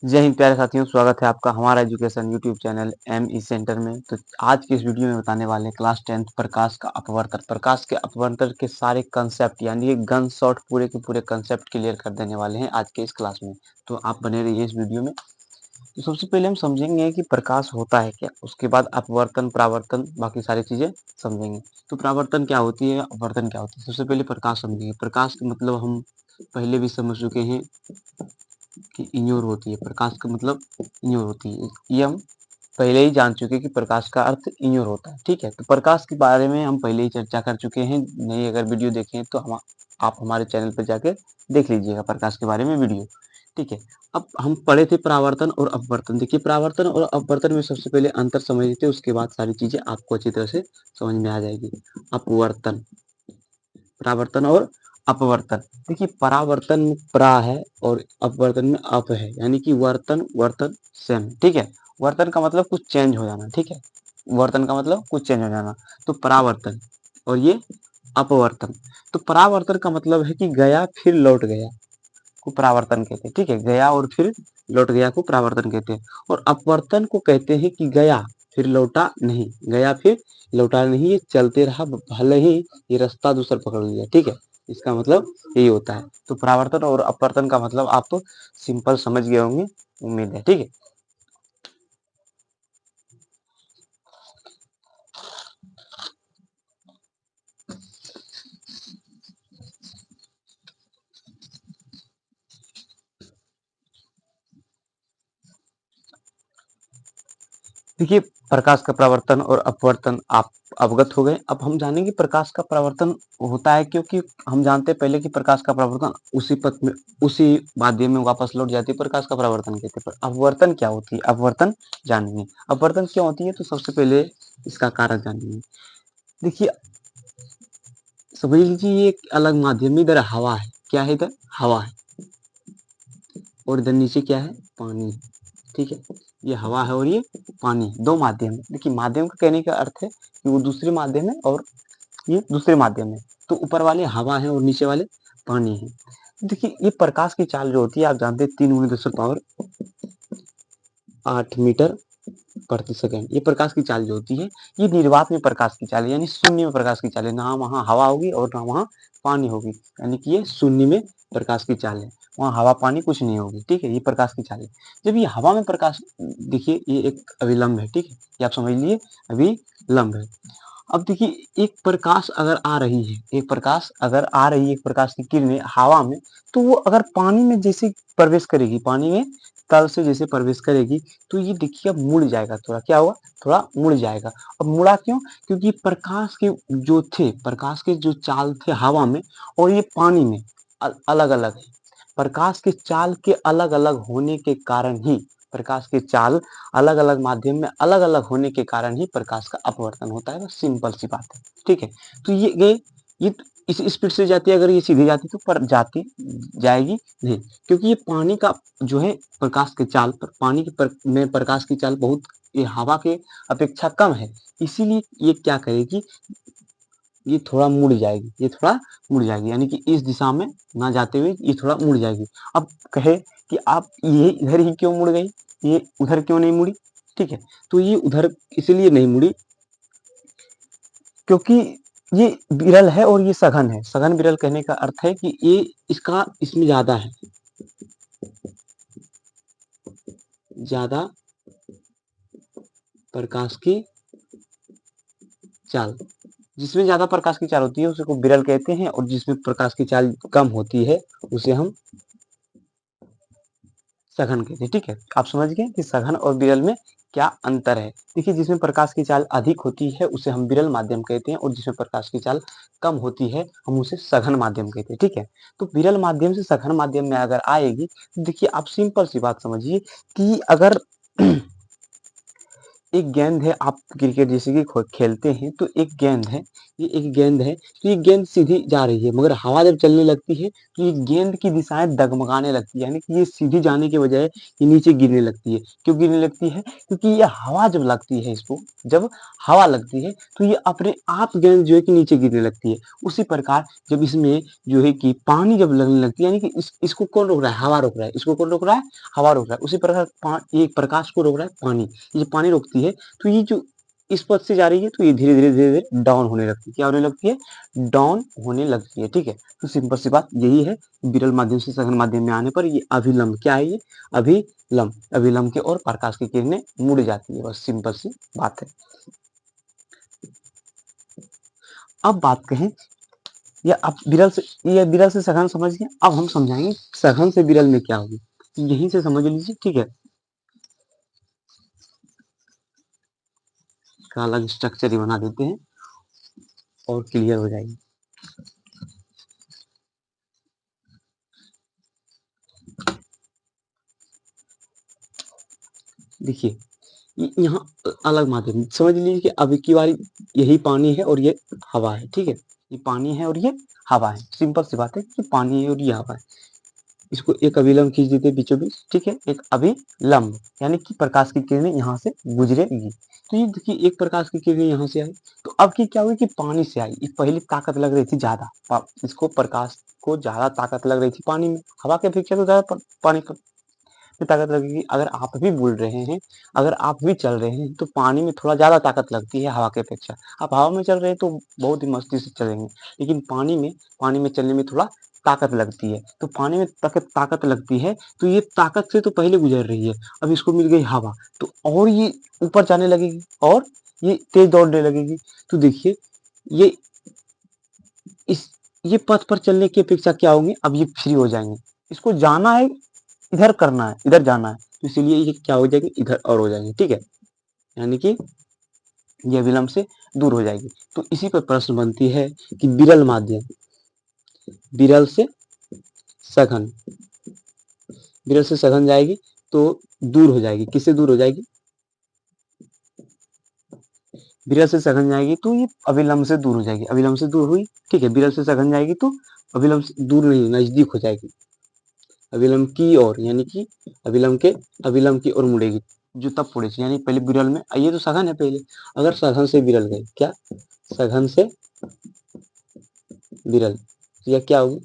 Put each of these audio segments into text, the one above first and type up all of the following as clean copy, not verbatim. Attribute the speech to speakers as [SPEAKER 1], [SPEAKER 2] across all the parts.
[SPEAKER 1] जय हिंद प्यारे साथियों, स्वागत है आपका हमारा education YouTube channel M E centre में। तो आज के इस वीडियो में बताने वाले हैं क्लास 10th प्रकाश का अपवर्तन। प्रकाश के अपवर्तन के सारे कंसेप्ट यानी कि गन शॉट पूरे के पूरे कंसेप्ट क्लियर कर देने वाले हैं आज के इस क्लास में। तो आप बने रहिए इस वीडियो में। तो सबसे पहले हम समझेंगे कि प्रकाश होता है क्या, उसके बाद अपवर्तन, परावर्तन, बाकी सारी चीजें समझेंगे। तो परावर्तन क्या होती है, अपवर्तन क्या होती है। सबसे पहले प्रकाश समझेंगे। प्रकाश का मतलब हम पहले भी समझ चुके हैं कि इन्योर होती है। प्रकाश का मतलब इन्योर होती है, ये हम पहले ही जान चुके हैं कि प्रकाश का अर्थ इन्योर होता है। ठीक है, तो प्रकाश के बारे में हम पहले ही चर्चा कर चुके हैं। नहीं अगर वीडियो देखें तो आप हमारे चैनल पर जाकर देख लीजिएगा प्रकाश के बारे में वीडियो। ठीक है, अब हम पढ़े थे परावर्तन और अपवर्तन। देखिए, परावर्तन और अपवर्तन में सबसे पहले अंतर समझ लेते हैं, उसके बाद सारी चीजें आपको अच्छी तरह से समझ में आ जाएगी। अपवर्तन, परावर्तन और अपवर्तन। देखिए, परावर्तन में प्रा है और अपवर्तन में अप है, यानी कि वर्तन वर्तन सेम। ठीक है, वर्तन का मतलब कुछ चेंज हो जाना। ठीक है, वर्तन का मतलब कुछ चेंज हो जाना। तो परावर्तन और ये अपवर्तन। तो परावर्तन का मतलब है कि गया फिर लौट गया को परावर्तन कहते हैं। ठीक है, गया और फिर लौट गया को परावर्तन कहते हैं। और अपवर्तन को कहते हैं कि गया फिर लौटा नहीं, गया फिर लौटा नहीं, ये चलते रहा, भले ही ये रास्ता दूसरा पकड़ लिया। ठीक है, इसका मतलब यही होता है। तो परावर्तन और अपवर्तन का मतलब आप तो सिंपल समझ गए होंगे, उम्मीद है। ठीक है, देखिए, प्रकाश का परावर्तन और अपवर्तन आप अवगत हो गए। अब हम जानेंगे प्रकाश का परावर्तन होता है क्योंकि हम जानते हैं पहले कि प्रकाश का परावर्तन उसी पथ में, उसी माध्यम में वापस लौट जाती है। प्रकाश का परावर्तन कहते हैं। पर अपवर्तन क्या होती है, अपवर्तन जानेंगे। अपवर्तन क्यों होती है, तो सबसे पहले इसका कारण जानेंगे। देखिए, समझ लीजिए ये एक अलग माध्यम में, इधर हवा है। क्या है, इधर हवा है और इधर नीचे क्या है, पानी। ठीक है, ये हवा है और ये पानी, दो माध्यम है। देखिए, माध्यम का कहने का अर्थ है कि वो दूसरे माध्यम है और ये दूसरे माध्यम है। तो ऊपर वाले हवा है और नीचे वाले पानी है। देखिए, ये प्रकाश की चाल जो होती है, आप जानते हैं 3 × 10⁸ प्रति सेकंड। ये प्रकाश की चाल जो होती है, ये निर्वात में प्रकाश की चाल है, यानी शून्य में प्रकाश की चाल है। ना वहाँ हवा होगी और ना वहाँ पानी होगी, यानी कि ये शून्य में प्रकाश की चाल है। वहाँ हवा पानी कुछ नहीं होगी। ठीक है, ये प्रकाश की चाल है। जब ये हवा में प्रकाश, देखिए ये एक अविलंब है। ठीक है, ये आप समझ लिए, अविलंब है। अब देखिए, एक प्रकाश अगर आ रही है, एक प्रकाश अगर आ रही है, एक प्रकाश की किरणें हवा में, तो वो अगर पानी में जैसे प्रवेश करेगी, पानी में तल से जैसे प्रवेश करेगी, तो ये देखिए अब मुड़ जाएगा। थोड़ा क्या होगा, थोड़ा मुड़ जाएगा। अब मुड़ा क्यों, क्योंकि प्रकाश के जो थे, प्रकाश के जो चाल थे हवा में और ये पानी में अलग अलग है। प्रकाश के चाल के अलग अलग होने के कारण ही, प्रकाश के चाल अलग अलग माध्यम में अलग अलग होने के कारण ही प्रकाश का अपवर्तन होता है। बस सिंपल सी बात है। ठीक है, तो ये इस स्पीड से जाती है, अगर ये सीधी जाती तो पर जाती जाएगी नहीं, क्योंकि ये पानी का जो है प्रकाश के चाल पर, पानी के में प्रकाश की चाल बहुत ये हवा के अपेक्षा कम है। इसीलिए ये क्या करेगी, ये थोड़ा मुड़ जाएगी, ये थोड़ा मुड़ जाएगी, यानी कि इस दिशा में ना जाते हुए ये थोड़ा मुड़ जाएगी। अब कहे कि आप ये इधर ही क्यों मुड़ गई, ये उधर क्यों नहीं मुड़ी। ठीक है, तो ये उधर इसलिए नहीं मुड़ी क्योंकि ये विरल है और ये सघन है। सघन विरल कहने का अर्थ है कि ये इसका इसमें ज्यादा है, ज्यादा प्रकाश की चाल। जिसमें ज्यादा प्रकाश की चाल होती है उसे को विरल कहते हैं, और जिसमें प्रकाश की चाल कम होती है उसे हम सघन कहते हैं। ठीक है, आप समझ गए कि सघन और विरल में क्या अंतर है। देखिए, जिसमें प्रकाश की चाल अधिक होती है उसे हम विरल माध्यम कहते हैं, और जिसमें प्रकाश की चाल कम होती है हम उसे सघन माध्यम कहते हैं। ठीक है, तो विरल माध्यम से सघन माध्यम में अगर आएगी, तो देखिए आप सिंपल सी बात समझिए कि अगर एक गेंद है, आप क्रिकेट जैसे कि खेलते हैं, तो एक गेंद है, ये एक गेंद है, तो ये गेंद सीधी जा रही है, मगर हवा जब चलने लगती है तो ये गेंद की दिशाएं डगमगाने लगती है, यानी कि ये सीधी जाने के बजाय ये नीचे गिरने लगती है। क्यों गिरने लगती है? क्योंकि ये हवा जब लगती है इसको, जब हवा लगती है तो ये अपने आप गेंद जो है कि नीचे गिरने लगती है। उसी प्रकार जब इसमें जो है कि पानी जब लगने लगती है, यानी कि इसको कौन रोक रहा है? हवा रोक रहा है। इसको कौन रोक रहा है? हवा रोक रहा है। उसी प्रकार ये प्रकाश को रोक रहा है पानी। ये पानी रोकती है तो ये जो इस पथ से जा रही है तो ये धीरे-धीरे डाउन होने लगती है। क्या होने लगती है? डाउन होने लगती है, ठीक है? तो सिंपल सी बात यही है, विरल माध्यम से सघन माध्यम में आने पर ये अभिलंब क्या है ये? अभिलंब। अभिलंब की ओर प्रकाश की किरणें मुड़ जाती है, बस सिंपल सी बात है। अब बात कहें या अब विरल से सघन समझ गए। अब हम समझाएंगे सघन से विरल में क्या होगी, यहीं से समझ लीजिए, ठीक है? का अलग स्ट्रक्चर ही बना देते हैं और क्लियर हो जाएगी। देखिए यहाँ अलग माध्यम समझ लीजिए कि अभी की बारी यही पानी है और ये हवा है, ठीक है? ये पानी है और ये हवा है। सिंपल सी बात है कि पानी है और ये हवा है। इसको एक अभिलंब खींच देते हैं बीचों बीच, ठीक है? एक अभिलंब यानी कि प्रकाश की किरणें यहाँ से गुजरेगी। तो ये देखिए एक प्रकाश की किरणें यहाँ से आई, तो अब की क्या हुई कि पानी से आई। पहले ताकत लग रही थी ज्यादा, इसको प्रकाश को ज्यादा ताकत लग रही थी पानी में, हवा के अपेक्षा तो ज्यादा पानी में ताकत लगेगी। अगर आप भी बुल रहे हैं, अगर आप भी चल रहे हैं तो पानी में थोड़ा ज्यादा ताकत लगती है हवा के अपेक्षा। आप हवा में चल रहे हैं तो बहुत ही मस्ती से चलेंगे, लेकिन पानी में चलने में थोड़ा ताकत लगती है। तो पानी में ताकत लगती है तो ये ताकत से तो पहले गुजर रही है, अब इसको मिल गई हवा तो और ये ऊपर जाने लगेगी और ये तेज दौड़ने लगेगी। तो देखिए ये इस ये पथ पर चलने की अपेक्षा क्या होंगे, अब ये फ्री हो जाएंगे। इसको जाना है, इधर करना है, इधर जाना है, तो इसीलिए ये क्या हो जाएगी, इधर और हो जाएंगे, ठीक है? यानी कि ये विलंब से दूर हो जाएगी। तो इसी पर प्रश्न बनती है कि विरल माध्यम, विरल से सघन, विरल से सघन जाएगी तो दूर हो जाएगी। किससे दूर हो जाएगी? विरल से सघन जाएगी तो ये अविलंब से दूर हो जाएगी। अविलंब से दूर हुई, ठीक है? विरल से सघन जाएगी तो अविलंब से दूर नहीं, नजदीक हो जाएगी। अविलंब की ओर, यानी कि अविलंब की ओर मुड़ेगी। जो तब पुड़े यानी पहले विरल में, ये तो सघन है पहले, अगर सघन से विरल गए, क्या सघन से विरल, यह क्या होगी?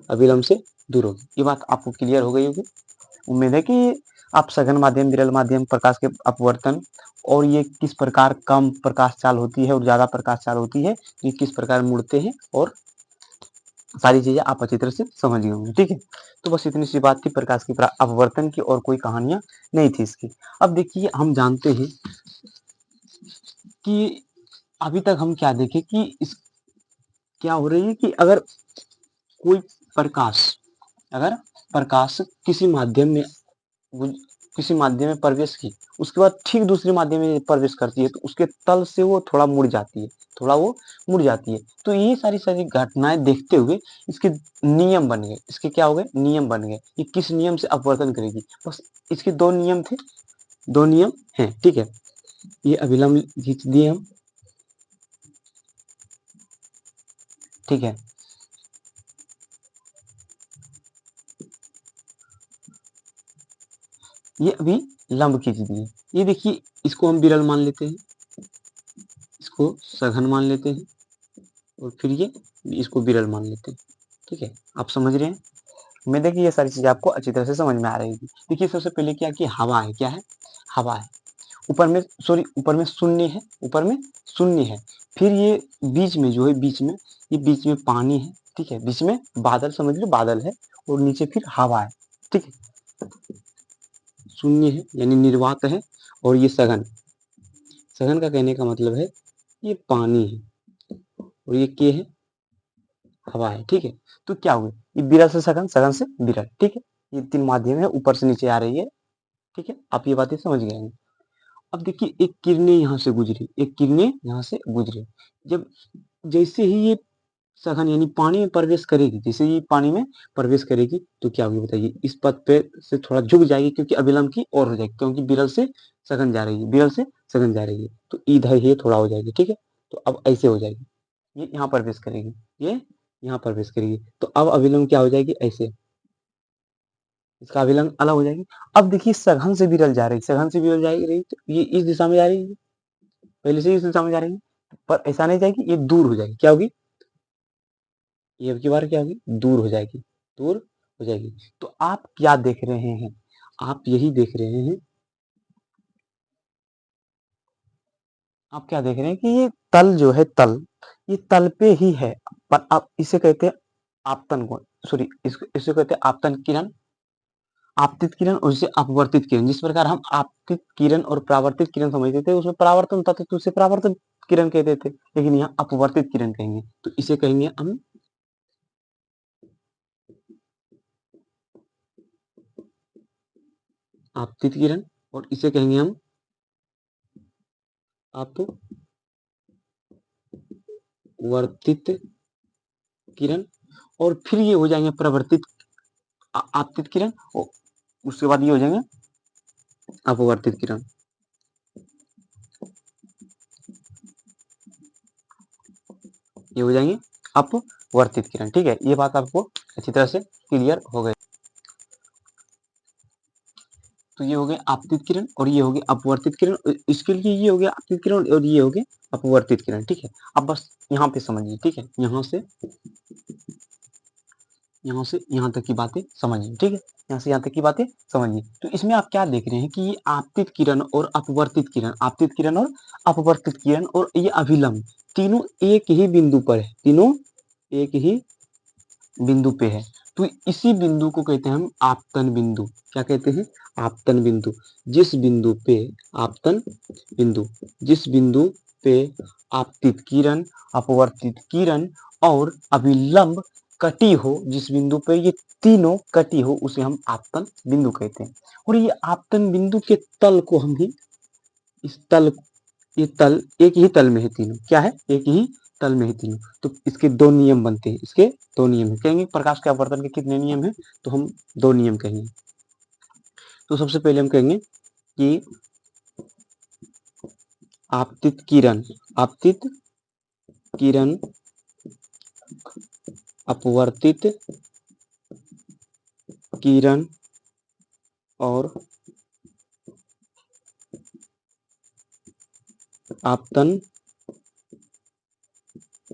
[SPEAKER 1] अविलंब से दूर होगी। ये बात आपको क्लियर हो गई होगी। उम्मीद है कि आप सघन माध्यम, विरल माध्यम, प्रकाश के अपवर्तन और ये किस प्रकार कम प्रकाश चाल होती है और ज्यादा प्रकाश चाल होती है, ये किस प्रकार मुड़ते हैं और सारी चीजें आप अच्छी तरह से समझ गए होंगे, ठीक है? तो बस इतनी सी बात थी प्रकाश की अपवर्तन की, और कोई कहानियां नहीं थी इसकी। अब देखिए हम जानते हैं कि अभी तक हम क्या देखे कि इस क्या हो रही है कि अगर कोई प्रकाश, अगर प्रकाश किसी माध्यम में प्रवेश की, उसके बाद ठीक दूसरे माध्यम में प्रवेश करती है तो उसके तल से वो थोड़ा मुड़ जाती है, थोड़ा वो मुड़ जाती है। तो ये सारी घटनाएं देखते हुए इसके नियम बन गए। इसके क्या हो गए? नियम बन गए। ये किस नियम से अपवर्तन करेगी, बस इसके दो नियम थे, दो नियम हैं, ठीक है? ये अभिलंब खींच दिए हम, ठीक है? ये अभी लंब खींच दिए। ये देखिए इसको हम विरल मान लेते हैं, इसको सघन मान लेते हैं और फिर ये इसको विरल मान लेते हैं, ठीक है? आप समझ रहे हैं? उम्मीद है कि ये सारी चीजें आपको अच्छी तरह से समझ में आ रही होगी। देखिए सबसे पहले क्या कि हवा है, क्या है? हवा है। ऊपर में शून्य है, ऊपर में शून्य है। फिर ये बीच में जो है, बीच में पानी है, ठीक है? बीच में बादल, समझ लो बादल है, और नीचे फिर हवा है, ठीक है? शून्य है यानी निर्वात है, और ये सघन, सघन का कहने का मतलब है ये पानी है और ये के है, हवा है, ठीक है? तो क्या हुआ, ये विरल से सघन, सघन से विरल, ठीक है? ये तीन माध्यम है, ऊपर से नीचे आ रही है, ठीक है? आप ये बातें समझ गए हैं। अब देखिए एक किरणें यहाँ से गुजरी, एक किरणें यहाँ से गुजरी, जब जैसे ही ये सघन यानी पानी में प्रवेश करेगी, जैसे ये पानी में प्रवेश करेगी तो क्या होगी बताइए? इस पथ पे से थोड़ा झुक जाएगी क्योंकि अविलंब की ओर हो जाएगी, क्योंकि विरल से सघन जा रही है, विरल से सघन जा रही है, तो इधर ही थोड़ा हो जाएगी, ठीक है? तो अब ऐसे हो जाएगी, ये यहाँ प्रवेश करेगी, ये यहाँ प्रवेश करेगी। तो अब अभिलंब क्या हो जाएगी, ऐसे इसका अभिलंब अलग हो जाएगी। अब देखिए सघन से विरल जा रही, सघन से विरल जाएगी रही तो ये इस दिशा में जा रही है, पहले से इस दिशा में जा रही है, पर ऐसा नहीं जाएगी, ये दूर हो जाएगी। क्या होगी, ये अब की बार क्या होगी, दूर हो जाएगी, दूर हो जाएगी। तो आप क्या देख रहे हैं, आप यही देख रहे हैं, आप क्या देख रहे हैं कि ये तल जो है, तल, ये तल पे ही है, पर आप इसे कहते हैं आपतन कोण, सॉरी इसे कहते हैं आपतन किरण, आपतित किरण और इसे अपवर्तित किरण। जिस प्रकार हम आपतित किरण और परावर्तित किरण समझते थे, उसमें परावर्तन होता था तो उसे परावर्तन किरण कहते थे, लेकिन यहाँ अपवर्तित किरण कहेंगे, तो इसे कहेंगे हम आपतित किरण और इसे कहेंगे हम अपवर्तित किरण। और फिर ये हो जाएंगे प्रवर्तित आपतित किरण और उसके बाद ये हो जाएंगे अपवर्तित किरण। ये हो जाएंगे अपवर्तित किरण। ठीक है, ये बात आपको अच्छी तरह से क्लियर हो गई। तो ये हो गए आपतित किरण और ये हो गए अपवर्तित किरण, इसके लिए ये हो गया आपतित किरण और ये हो गए अपवर्तित किरण। ठीक है, अब बस यहाँ पे समझिए। ठीक है, यहाँ से यहाँ तक की बातें समझिए। ठीक है, यहाँ से यहाँ तक की बातें समझिए। तो इसमें आप क्या देख रहे हैं कि ये आपतित किरण और अपवर्तित किरण, आपतित किरण और अपवर्तित किरण और ये अभिलंब तीनों एक ही बिंदु पर है, तीनों एक ही बिंदु पे है। तो इसी बिंदु को कहते हैं हम आपतन बिंदु। क्या कहते हैं, आपतन बिंदु। जिस बिंदु पे आपतन बिंदु, जिस बिंदु पे आपतित किरण, अपवर्तित किरण और अभिलंब कटी हो, जिस बिंदु पे ये तीनों कटी हो उसे हम आपतन बिंदु कहते हैं। और ये आपतन बिंदु के तल को हम ही इस तल, ये तल एक ही तल में है तीनों, क्या है, एक ही तल में है तीनों। तो इसके दो नियम बनते हैं, इसके दो नियम है। कहेंगे प्रकाश के अपवर्तन के कितने नियम हैं, तो हम दो नियम कहेंगे। तो सबसे पहले हम कहेंगे कि आपतित किरण, आपतित किरण अपवर्तित किरण और आपतन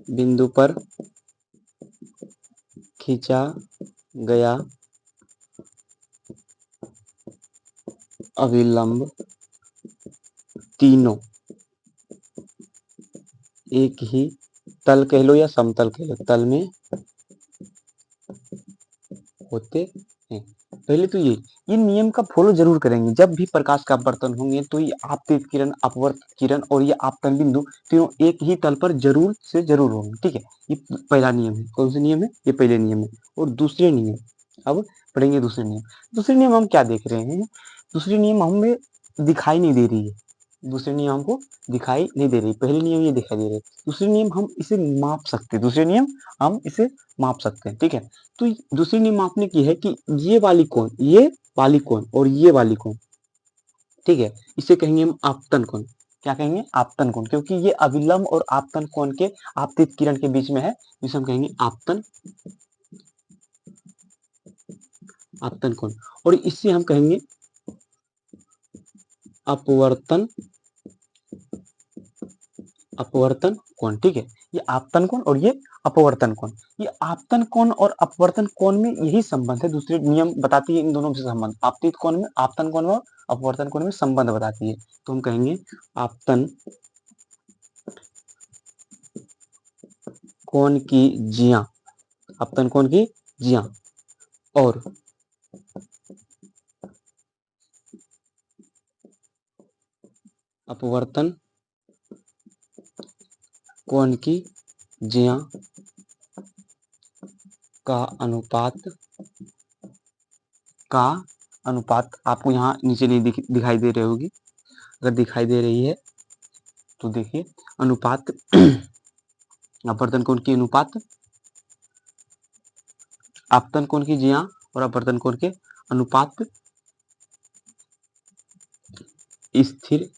[SPEAKER 1] बिंदु पर खींचा गया अभिलंब तीनों एक ही तल कह लो या समतल कह लो, तल में होते हैं। पहले तो ये नियम का फॉलो जरूर करेंगे। जब भी प्रकाश का अपवर्तन होंगे तो ये आपतित किरण, अपवर्तित किरण और ये आपतन बिंदु तीनों एक ही तल पर जरूर से जरूर होंगे। ठीक है, ये पहला नियम है। कौन सा नियम है, ये पहले नियम है। और दूसरे नियम, अब पढ़ेंगे दूसरे नियम। दूसरे नियम हम क्या देख रहे हैं, दूसरे नियम हमें दिखाई नहीं दे रही है, दूसरे नियम हमको दिखाई नहीं दे रही। पहले नियम ये दिखाई दे रहे, दूसरे नियम हम इसे माप सकते हैं, दूसरे नियम हम इसे माप सकते हैं। ठीक है, तो दूसरी नियम मापने की है कि ये वाली कोण, ये वाली कोण और ये वाली कोण, ठीक है, इसे कहेंगे हम आपतन कोण। क्या कहेंगे, आपतन कोण, क्योंकि ये अभिलंब और आपतन कोण के, आपतित किरण के बीच में है, जिसे हम कहेंगे आपतन, आपतन कोण। और इससे हम कहेंगे अपवर्तन, अपवर्तन कोण। ठीक है, ये आपतन कोण और ये अपवर्तन कोण। ये आपतन कोण और अपवर्तन कोण में यही संबंध है, दूसरे नियम बताती है इन दोनों से संबंध। आपतित कोण में, आपतन कोण में और अपवर्तन कोण में संबंध बताती है। तो हम कहेंगे आपतन कोण की जिया, आपतन कोण की जिया और अपवर्तन कोण की जिया का अनुपात, का अनुपात आपको यहाँ नीचे नहीं दिखाई दे रही होगी, अगर दिखाई दे रही है तो देखिए अनुपात अपवर्तन कोण की अनुपात आपतन कोण की जिया और अपवर्तन कोण के अनुपात स्थिर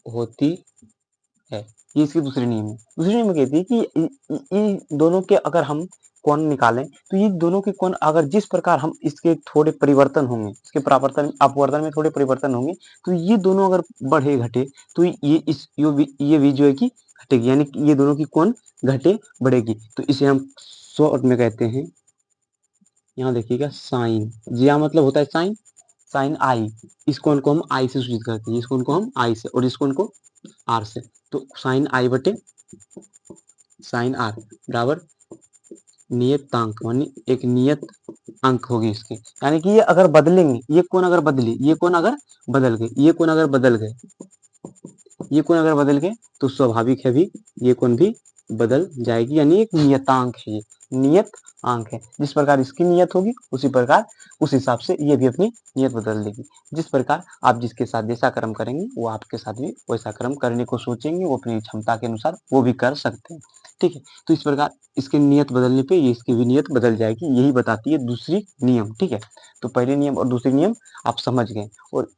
[SPEAKER 1] होती है। ये इसके दूसरे नियम है। दूसरे नियम में कहती है कि इन दोनों के अगर हम कोण निकालें तो ये दोनों के कोण अगर जिस प्रकार हम इसके थोड़े परिवर्तन होंगे, इसके परावर्तन अपवर्तन में थोड़े परिवर्तन होंगे, तो ये दोनों अगर बढ़े घटे तो ये भी जो है कि घटेगी, यानी कि ये दोनों की कोण घटे बढ़ेगी। तो इसे हम शॉर्ट में कहते हैं, यहाँ देखिएगा साइन, जिया मतलब होता है साइन, साइन आई। इस कोण को हम आई से सूचित करते हैं, इस कोण को हम आई से और इस कोण को आर से। तो साइन आई बटे साइन आर बराबर नियतांक, यानी एक नियत अंक होगी इसके, यानी कि ये अगर बदलेंगे, ये कोण अगर बदले, ये कोण अगर बदल गए, ये कोण अगर बदल गए, ये कोण अगर बदल गए तो स्वाभाविक है भी ये कोण भी बदल जाएगी, यानी एक नियतांक है, ये नियत अंक है। जिस प्रकार इसकी नियत होगी उसी प्रकार उस हिसाब से ये भी अपनी नियत बदल देगी। जिस प्रकार आप जिसके साथ जैसा कर्म करेंगे वो आपके साथ भी वैसा कर्म करने को सोचेंगे, वो अपनी क्षमता के अनुसार वो भी कर सकते हैं। ठीक है, तो इस प्रकार इसकी नियत बदलने पे ये इसकी भी नियत बदल जाएगी, यही बताती है दूसरी नियम। ठीक है, तो पहले नियम और दूसरी नियम आप समझ गए। और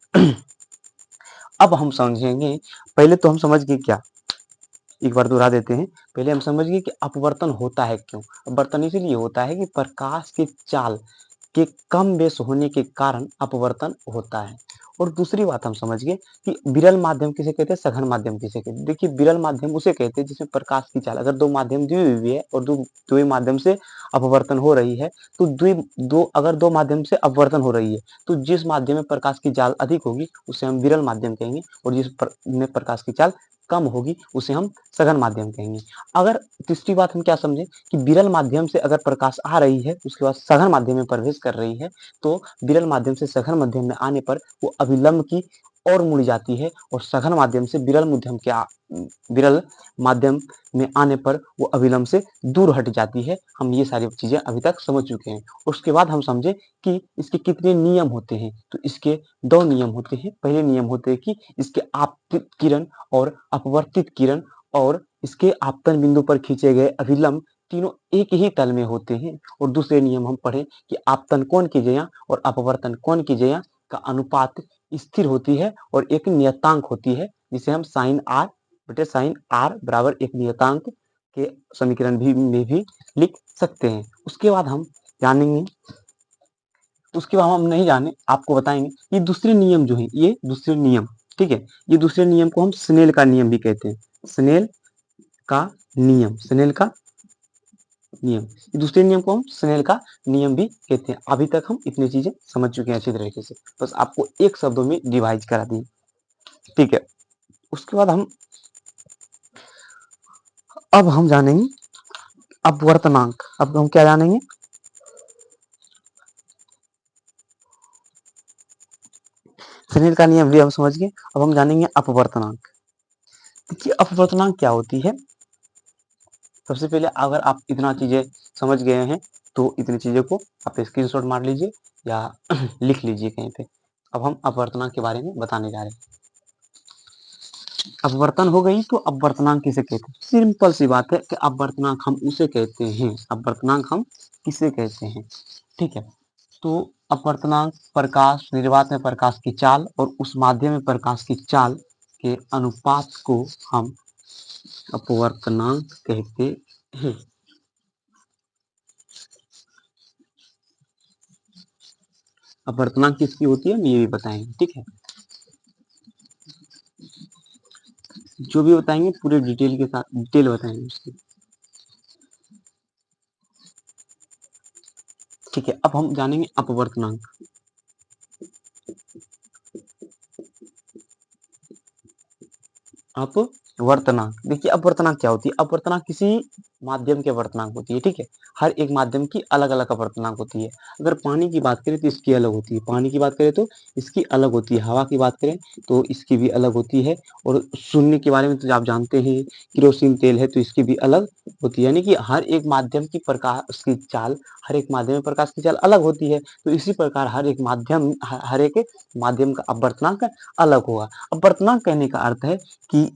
[SPEAKER 1] अब हम समझेंगे, पहले तो हम समझ गए क्या, एक बार दोहरा देते हैं। पहले हम समझ गए कि अपवर्तन होता है क्यों। अपवर्तन इसलिए होता है कि प्रकाश की चाल के कम बेस होने के कारण अपवर्तन होता है। और दूसरी बात हम समझ गए कि विरल माध्यम किसे कहते हैं, सघन माध्यम किसे कहते हैं। देखिए, विरल माध्यम उसे कहते हैं जिसमें प्रकाश की चाल, अगर दो माध्यम द्विविमीय है और दो माध्यम से अपवर्तन हो रही है, तो अगर दो माध्यम से अपवर्तन हो रही है तो जिस माध्यम में प्रकाश की चाल अधिक होगी उसे हम विरल माध्यम कहेंगे, और जिसमें प्रकाश की चाल कम होगी उसे हम सघन माध्यम कहेंगे। अगर तीसरी बात हम क्या समझे कि विरल माध्यम से अगर प्रकाश आ रही है उसके बाद सघन माध्यम में प्रवेश कर रही है, तो विरल माध्यम से सघन माध्यम में आने पर वो अभिलंब की और मुड़ जाती है, और सघन माध्यम से विरल माध्यम में आने पर वो अभिलंब से दूर हट जाती है। हम ये सारी चीजें अभी तक समझ चुके हैं। उसके बाद हम समझे कि इसके कितने नियम होते हैं, तो इसके दो नियम होते हैं। पहले नियम होते हैं कि इसके आपतित किरण और अपवर्तित किरण और इसके आपतन बिंदु पर खींचे गए अभिलंब तीनों एक ही तल में होते हैं। और दूसरे नियम हम पढ़े कि आपतन कोण की जया और अपवर्तन कोण की जया का अनुपात स्थिर होती है और एक नियतांक होती है, जिसे हम साइन आर बटे साइन आर बराबर एक नियतांक के समीकरण में भी लिख सकते हैं। उसके बाद हम जानेंगे, उसके बाद हम नहीं जाने आपको बताएंगे ये दूसरे नियम जो है, ये दूसरे नियम, ठीक है, ये दूसरे नियम को हम स्नेल का नियम भी कहते हैं। स्नेल का नियम, स्नेल का नियम, दूसरे नियम को हम स्नेल का नियम भी कहते हैं। अभी तक हम इतनी चीजें समझ चुके हैं अच्छी तरीके से, बस आपको एक शब्दों में डिवाइड करा दिए। ठीक है, उसके बाद अब हम जानेंगे अपवर्तनांक। अब हम क्या जानेंगे, स्नेल का नियम भी हम समझ गए। अब हम जानेंगे अपवर्तनांक। देखिए, अपवर्तनांक क्या होती है। सबसे पहले अगर आप इतना चीजें समझ गए हैं तो इतनी चीजों को आप स्क्रीनशॉट मार लीजिए या लिख लीजिए कहीं पे। अब हम अपवर्तनांक के बारे में बताने जा रहे हैं। अपवर्तन हो गई तो अपवर्तनांक किसे कहते हैं। सिंपल सी बात है कि अपवर्तनांक हम उसे कहते हैं, अपवर्तनांक हम किसे कहते हैं। ठीक है, तो अपवर्तनांक प्रकाश, निर्वात में प्रकाश की चाल और उस माध्यम में प्रकाश की चाल के अनुपात को हम अपवर्तनांक कहते हैं। अपवर्तनांक किसकी होती है हम ये भी बताएंगे। ठीक है, जो भी बताएंगे पूरे डिटेल के साथ डिटेल बताएंगे उसकी। ठीक है, अब हम जानेंगे अपवर्तनांक। अपवर्तनांक, देखिए अपवर्तनांक क्या होती है। अपवर्तनांक किसी माध्यम की अपवर्तनांक होती है। ठीक है, हर एक माध्यम की अलग अलग अपवर्तनांक होती है। अगर पानी की बात करें तो इसकी अलग होती है, पानी की बात करें तो इसकी अलग होती है, हवा की बात करें तो इसकी भी अलग होती है, और शून्य के बारे में तो आप जानते हैं, केरोसिन तेल है तो इसकी भी अलग होती है। यानी कि हर एक माध्यम की प्रकाश की चाल, हर एक माध्यम में प्रकाश की चाल अलग होती है। तो इसी प्रकार हर एक माध्यम का अपवर्तनांक अलग होगा। अपवर्तनांक कहने का अर्थ है कि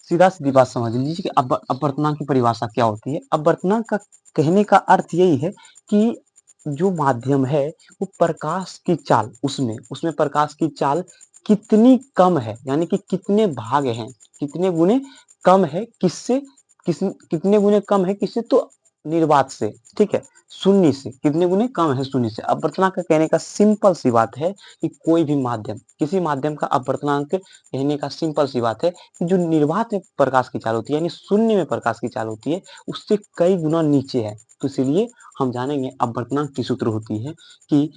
[SPEAKER 1] सीधा सीधी बात समझ लीजिए कि अपवर्तनांक की परिभाषा क्या होती है। अपवर्तनांक का कहने का अर्थ यही है कि जो माध्यम है वो प्रकाश की चाल, उसमें प्रकाश की चाल कितनी कम है, यानी कि कितने भाग हैं, कितने गुने कम है किससे, कितने गुने कम है किससे, तो निर्वात से, ठीक है, शून्य से कितने गुने कम है शून्य से। अपवर्तनांक का कहने का सिंपल सी बात है कि कोई भी माध्यम, किसी माध्यम का अपवर्तनांक कहने का सिंपल सी बात है कि जो निर्वात में प्रकाश की चाल होती है, यानी शून्य में प्रकाश की चाल होती है, उससे कई गुना नीचे है। तो इसलिए हम जानेंगे अपवर्तनांक की सूत्र होती है कि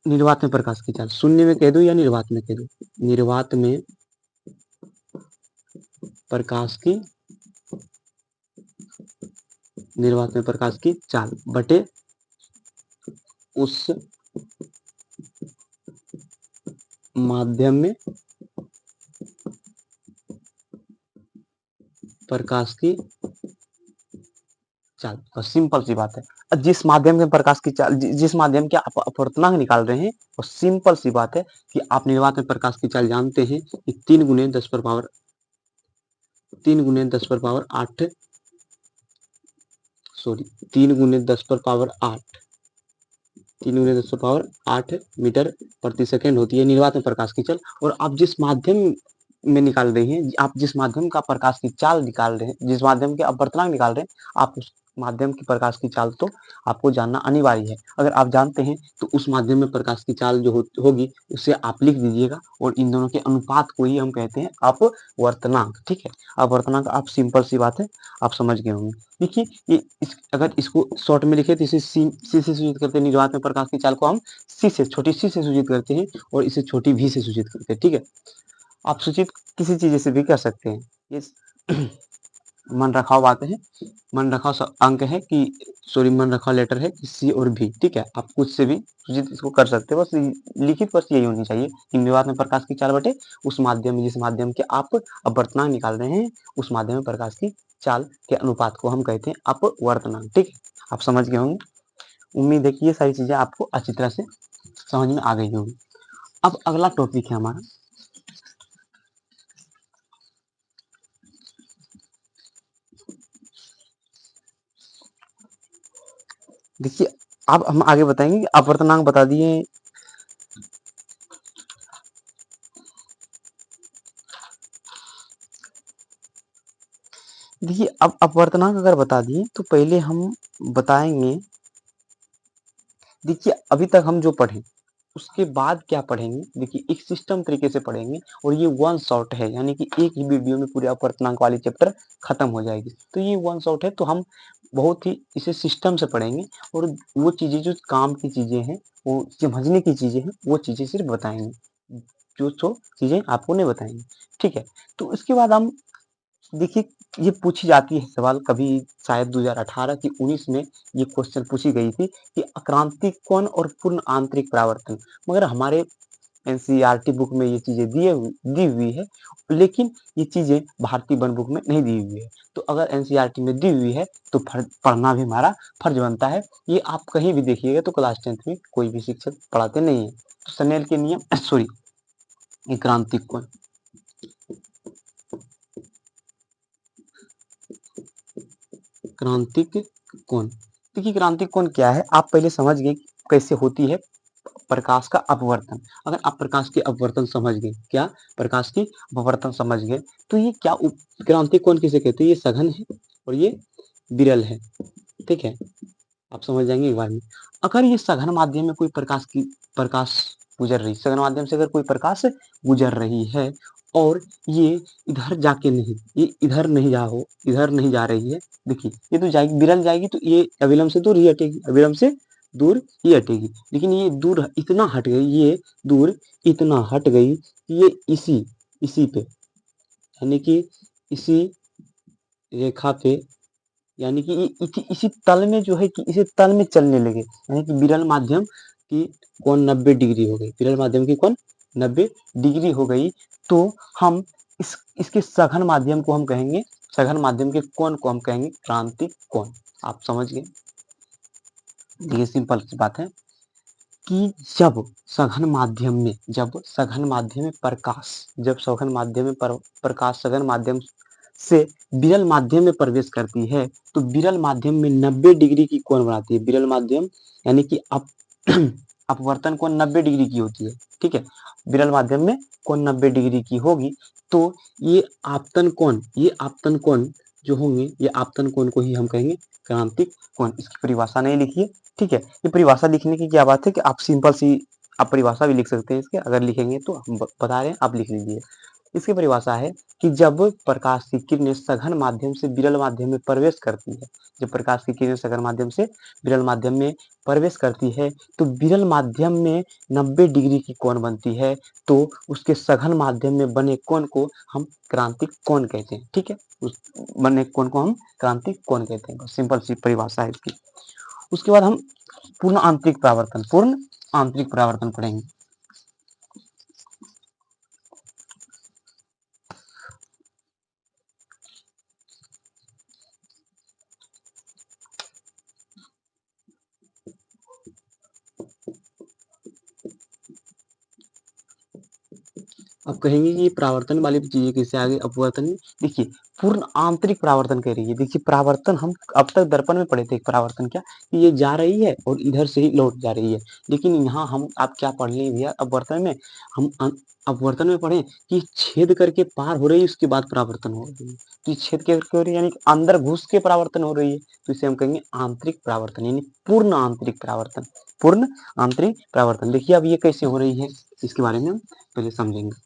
[SPEAKER 1] निर्वात में प्रकाश की चाल, शून्य में कह दो या निर्वात में कह दो, निर्वात में प्रकाश की, निर्वात में प्रकाश की चाल बटे उस माध्यम में प्रकाश की चाल। बस सिंपल सी बात है। जिस माध्यम के प्रकाश की चाल, जिस माध्यम के आप अपवर्तनांक निकाल रहे हैं, वो सिंपल सी बात है कि आप निर्वात में प्रकाश की चाल जानते हैं कि 3 गुने 10 पर पावर 8, सॉरी 3 गुने 10 पर पावर 8, 3 गुने 10 पर पावर 8 मीटर प्रति सेकेंड होती है निर्वात में प्रकाश की चाल। और आप जिस माध्यम में निकाल रही हैं, आप जिस माध्यम का प्रकाश की चाल निकाल रहे हैं, जिस माध्यम के अपवर्तनांक निकाल रहे हैं, आप उस माध्यम की प्रकाश की चाल तो आपको जानना अनिवार्य है। अगर आप जानते हैं तो उस माध्यम में प्रकाश की चाल जो होगी उसे आप लिख दीजिएगा, और इन दोनों के अनुपात को ही हम कहते हैं अपवर्तनांक, ठीक है। अपवर्तनांक आप सिंपल सी बात है, आप समझ गए होंगे। देखिए ये अगर इसको शॉर्ट में लिखे तो इसे सी से सूचित करते हैं, निर्वात में प्रकाश की चाल को हम सी से, छोटी सी से सूचित करते हैं, और इसे छोटी भी से सूचित करते हैं, ठीक है। आप सूचित किसी चीज से भी कर सकते हैं, ये मन रखाव बातें हैं, मन रखाव अंक है कि, सॉरी मन रखाव लेटर है कि सी और भी, ठीक है। आप कुछ से भी सूचित इसको कर सकते हैं, बस लिखित बस यही होनी चाहिए कि निर्वात में प्रकाश की चाल बटे उस माध्यम में, जिस माध्यम के आप अपवर्तनांक निकाल रहे हैं, उस माध्यम में प्रकाश की चाल के अनुपात को हम कहते हैं अपवर्तनांक, ठीक है। आप समझ गए होंगे, उम्मीद है कि ये सारी चीजें आपको अच्छी तरह से समझ में आ गई होगी। अब अगला टॉपिक है हमारा, देखिए अब हम आगे बताएंगे कि अपवर्तनांक बता दिए, देखिए अब अपवर्तनांक अगर बता दिए तो पहले हम बताएंगे, देखिए अभी तक हम जो पढ़े उसके बाद क्या पढ़ेंगे, देखिए एक सिस्टम तरीके से पढ़ेंगे, और ये वन शॉट है, यानी कि एक ही वीडियो में पूरे अपवर्तनांक वाली चैप्टर खत्म हो जाएगी। तो ये वन शॉट है, तो हम बहुत ही इसे सिस्टम से पढ़ेंगे, और वो चीजें जो काम की चीजें हैं, वो समझने की चीजें हैं, वो चीजें सिर्फ बताएंगे, जो चीजें आपको नहीं बताएंगे, ठीक है। तो इसके बाद हम देखिए, ये पूछी जाती है सवाल कभी, शायद 2018 की 19 में ये क्वेश्चन पूछी गई थी कि आक्रांतिक कोण और पूर्ण आंतरिक परावर्तन, मगर हमारे एनसीईआरटी बुक में ये चीजें दी हुई है, लेकिन ये चीजें भारतीय वन बुक में नहीं दी हुई है। तो अगर एनसीईआरटी में दी हुई है तो पढ़ना भी हमारा फर्ज बनता है। ये आप कहीं भी देखिएगा तो क्लास 10th में कोई भी शिक्षक पढ़ाते नहीं है। तो स्नेल के नियम सॉरी, क्रांतिक कोण, क्रांतिक कोण, देखिए क्रांतिक कोण क्या है, आप पहले समझ गए कैसे होती है प्रकाश का अपवर्तन। अगर आप प्रकाश के अपवर्तन समझ गए, क्या प्रकाश की अपवर्तन समझ गए, तो ये क्या क्रांतिक कोण किसे कहते हैं, ये सघन है और ये विरल है, ठीक है। आप समझ जाएंगे एक बार में। अगर ये सघन माध्यम में कोई प्रकाश गुजर रही, सघन माध्यम से अगर कोई प्रकाश गुजर रही है, और ये इधर जाके नहीं, ये इधर नहीं जा हो, इधर नहीं जा रही है, देखिए ये तो जाएगी, विरल जाएगी, तो ये अविलंब से दूर ही हटेगी, अविलंब से दूर ही हटेगी। लेकिन ये दूर इतना हट गई, ये दूर इतना हट गई कि ये इसी पे, यानी कि इसी रेखा पे, यानी कि ये इसी तल में जो है कि इसी तल में चलने लगे, यानी कि विरल माध्यम की कोण 90 डिग्री हो गई, विरल माध्यम की कोण 90 डिग्री हो गई। तो हम इसके सघन माध्यम को हम कहेंगे, सघन माध्यम के कोण को हम कहेंगे क्रांतिक कोण। आप समझ गए, ये सिंपल सी बात है कि जब सघन माध्यम में, जब सघन माध्यम में प्रकाश, जब सघन माध्यम में प्रकाश सघन माध्यम से विरल माध्यम में प्रवेश करती है, तो विरल माध्यम में 90 डिग्री की कोण बनाती है, विरल माध्यम, यानी कि अपवर्तन कोण 90 डिग्री की होती है, ठीक है। विरल माध्यम में कोण 90 डिग्री की होगी, तो ये आपतन कोण जो होंगे, ये आपतन कोण को ही हम कहेंगे क्रांतिक कोण। इसकी परिभाषा नहीं लिखी है, ठीक है। ये परिभाषा लिखने की क्या बात है कि आप सिंपल सी आप परिभाषा भी लिख सकते हैं इसके, अगर लिखेंगे तो हम बता रहे हैं, आप लिख लीजिए। इसकी परिभाषा है कि जब प्रकाश की किरणें सघन माध्यम से विरल माध्यम में प्रवेश करती है, जब प्रकाश की किरणें सघन माध्यम से विरल माध्यम में प्रवेश करती है, तो विरल माध्यम में 90 डिग्री की कोण बनती है, तो उसके सघन माध्यम में बने कोण को हम क्रांतिक कोण कहते हैं, ठीक है। उस बने कोण को हम क्रांतिक कोण कहते हैं, सिंपल सी परिभाषा है इसकी। उसके बाद हम पूर्ण आंतरिक परावर्तन पढ़ेंगे। अब कहेंगे कि ये परावर्तन वाली चीजें कैसे आगे अपवर्तन में, देखिए पूर्ण आंतरिक परावर्तन कह रही है। देखिए परावर्तन हम अब तक दर्पण में पढ़े थे, परावर्तन क्या कि ये जा रही है और इधर से ही लौट जा रही है, लेकिन यहाँ हम आप क्या पढ़ लिए भैया अपवर्तन में, हम अपवर्तन में पढ़े कि छेद करके पार हो रही है, उसके बाद परावर्तन हो रही है। तो छेद करके हो रही है यानी अंदर घुस के परावर्तन हो रही है, तो इसे हम कहेंगे आंतरिक परावर्तन, यानी पूर्ण आंतरिक परावर्तन। पूर्ण आंतरिक परावर्तन, देखिए अब ये कैसे हो रही है, इसके बारे में हम पहले समझेंगे।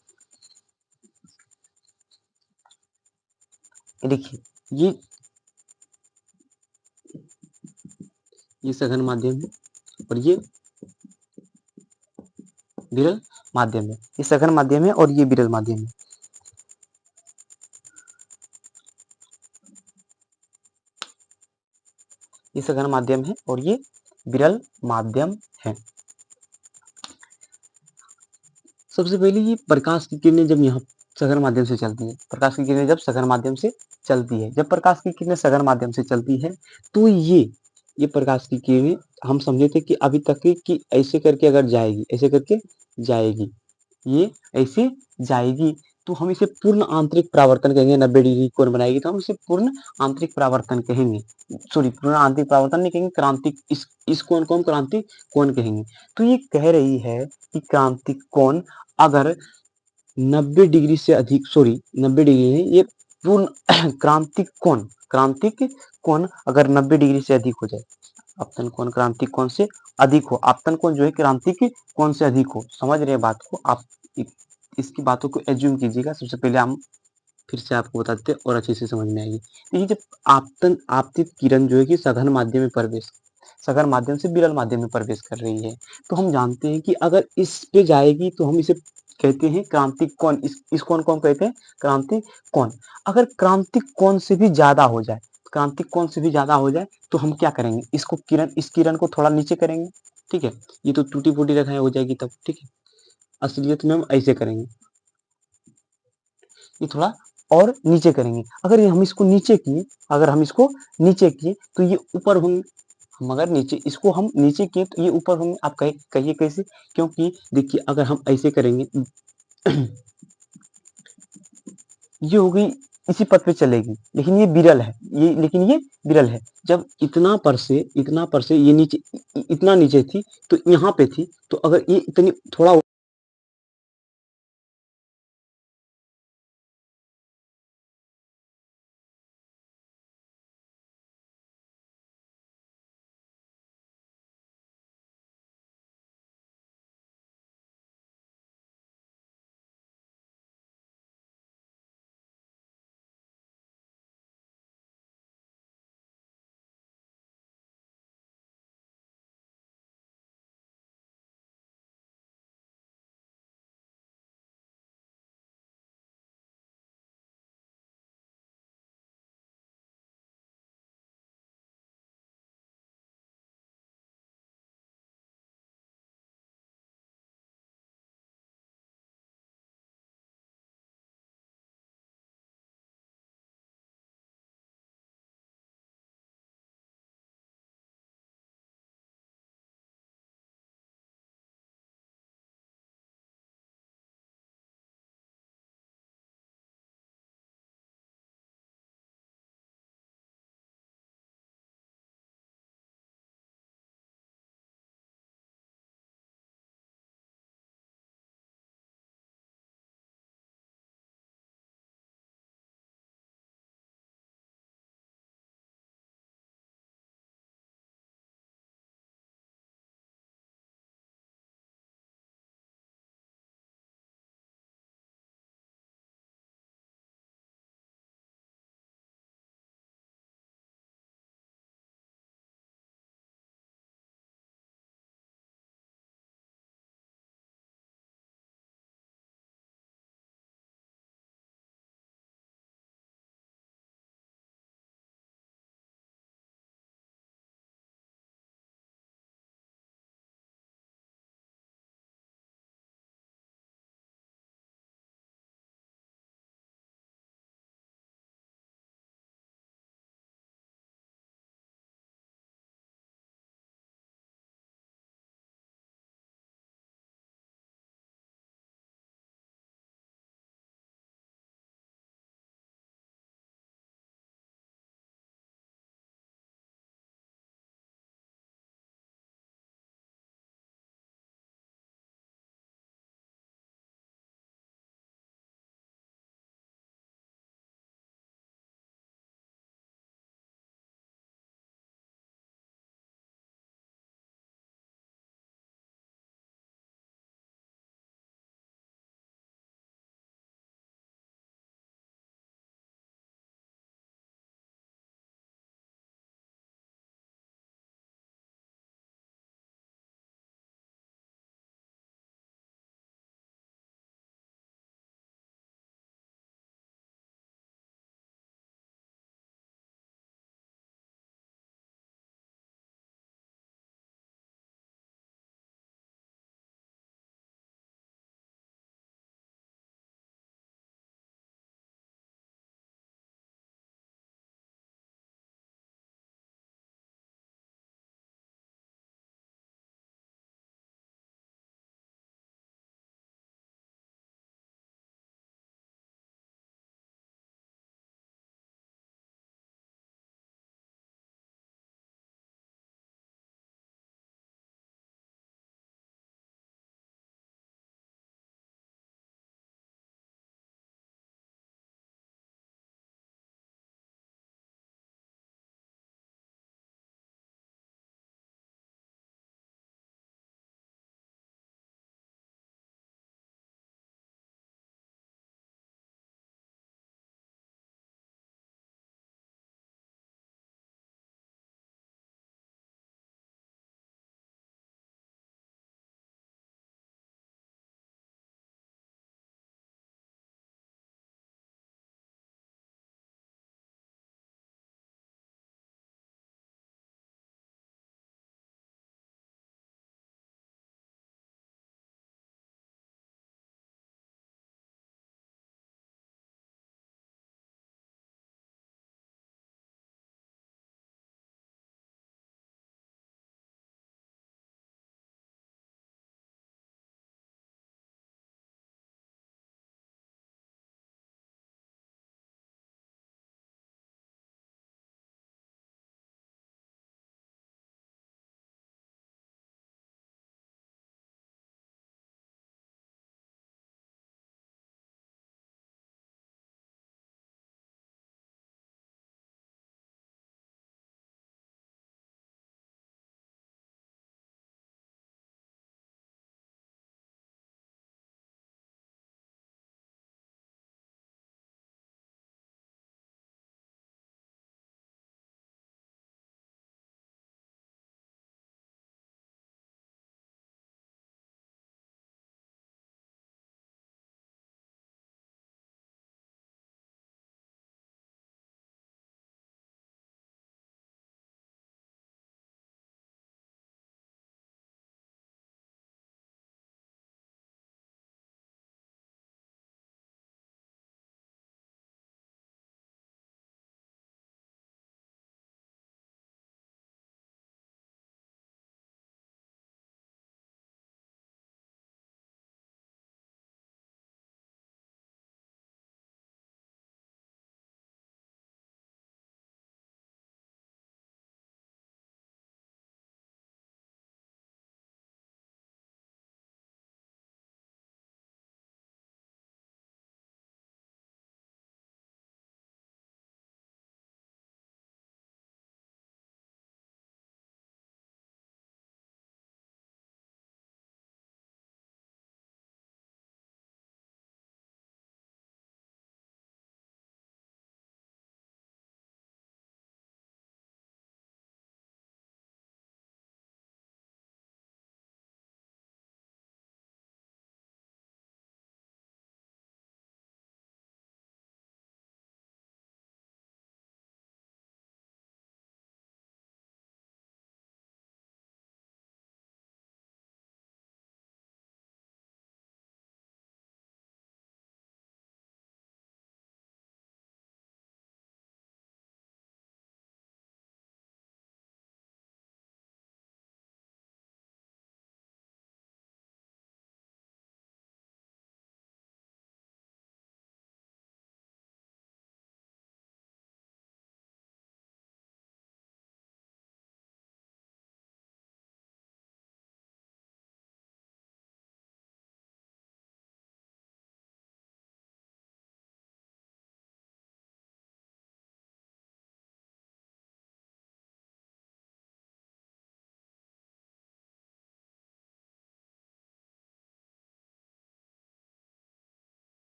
[SPEAKER 1] देखिए ये सघन माध्यम है और ये विरल माध्यम है, ये सघन माध्यम है और ये विरल माध्यम है। ये सघन माध्यम है और ये विरल माध्यम है। सबसे पहले ये प्रकाश की किरणें जब यहाँ सघन माध्यम से चलती है, प्रकाश की किरणें जब सघन माध्यम से चलती है, जब प्रकाश की किरणें सघन माध्यम से चलती है, तो ये प्रकाश की किरणें हम समझे थे कि अभी तक कि ऐसे करके अगर जाएगी, ऐसे करके जाएगी, ये ऐसे जाएगी, तो हम इसे पूर्ण आंतरिक परावर्तन कहेंगे। 90 डिग्री कोण बनाएगी तो हम इसे पूर्ण आंतरिक परावर्तन कहेंगे, सॉरी पूर्ण आंतरिक परावर्तन नहीं कहेंगे, क्रांतिक, इस कोण को हम क्रांतिक कोण कहेंगे। तो ये कह रही है कि क्रांतिक कोण अगर 90 डिग्री से अधिक, सॉरी 90 डिग्री नहीं, ये पूर्ण क्रांतिक कोण अगर 90 डिग्री से अधिक हो जाए, आपतन कोण क्रांतिक कोण से अधिक हो, आपतन कोण जो है क्रांतिक कोण से अधिक हो, समझ रहे हैं बात को आप, इसकी बातों को एज्यूम कीजिएगा। सबसे पहले हम फिर से आपको बताते हैं और अच्छे से समझ में आएगी। देखिए जब आपतित किरण जो है कि सघन माध्यम में प्रवेश, सघन माध्यम से विरल माध्यम में प्रवेश कर रही है, तो हम जानते हैं कि अगर इस पे जाएगी तो हम इसे कहते हैं क्रांतिक कोण, इस कोण को हम कहते हैं क्रांतिक कोण। अगर क्रांतिक कोण से भी ज्यादा हो जाए, क्रांतिक कोण से भी ज्यादा हो जाए, तो हम क्या करेंगे, इसको इस किरण को थोड़ा नीचे करेंगे, ठीक है। ये तो टूटी फूटी रेखाएं हो जाएगी तब, ठीक है। असलियत में हम ऐसे करेंगे, ये थोड़ा और नीचे करेंगे। अगर हम इसको नीचे किए, अगर हम इसको नीचे किए तो ये ऊपर होंगे, हम अगर नीचे इसको हम नीचे किए तो ये ऊपर होंगे। आप कहिए कैसे, क्योंकि देखिए अगर हम ऐसे करेंगे ये हो गई, इसी पथ पे चलेगी, लेकिन ये विरल है, ये विरल है। जब इतना पर से ये नीचे, इतना नीचे थी तो यहाँ पे थी, तो अगर ये इतनी थोड़ा